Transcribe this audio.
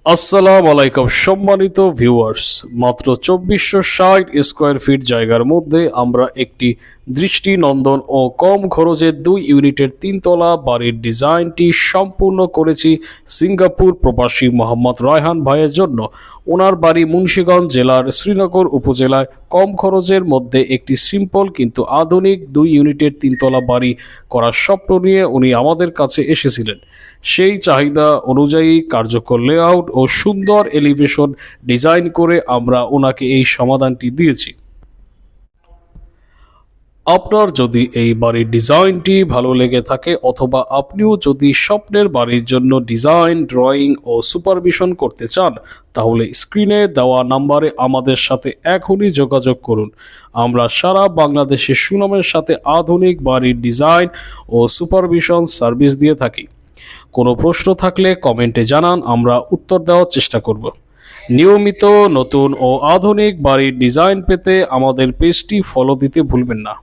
আসসালামু আলাইকুম সম্মানিত ভিউয়ার্স, মাত্র 2460 স্কোয়ার ফিট জায়গার মধ্যে আমরা একটি দৃষ্টিনন্দন ও কম খরচে 2 ইউনিটের 3 তলা বাড়ির ডিজাইনটি সম্পূর্ণ করেছি সিঙ্গাপুর প্রবাসী মোহাম্মদ রায়হান ভাইয়ের জন্য। ওনার বাড়ি মুন্সিগঞ্জ জেলার শ্রীনগর উপজেলায়। কম খরচের মধ্যে একটি সিম্পল কিন্তু আধুনিক 2 ইউনিটের 3 তলা বাড়ি করার স্বপ্ন নিয়ে উনি আমাদের কাছে এসেছিলেন। সেই চাহিদা অনুযায়ী কার্যকর লেআউট ও সুন্দর এলিভেশন ডিজাইন করে আমরা ওনাকে এই সমাধানটি দিয়েছি। আপনার যদি এই বাড়ির ডিজাইনটি ভালো লেগে থাকে অথবা আপনিও যদি স্বপ্নের বাড়ির জন্য ডিজাইন, ড্রয়িং ও সুপারভিশন করতে চান, তাহলে স্ক্রিনে দেওয়া নাম্বারে আমাদের সাথে এখনই যোগাযোগ করুন। আমরা সারা বাংলাদেশে সুনামের সাথে আধুনিক বাড়ির ডিজাইন ও সুপারভিশন সার্ভিস দিয়ে থাকি। কোনো প্রশ্ন থাকলে কমেন্টে জানান, আমরা উত্তর দেওয়ার চেষ্টা করব। নিয়মিত নতুন ও আধুনিক বাড়ির ডিজাইন পেতে আমাদের পেজটি ফলো দিতে ভুলবেন না।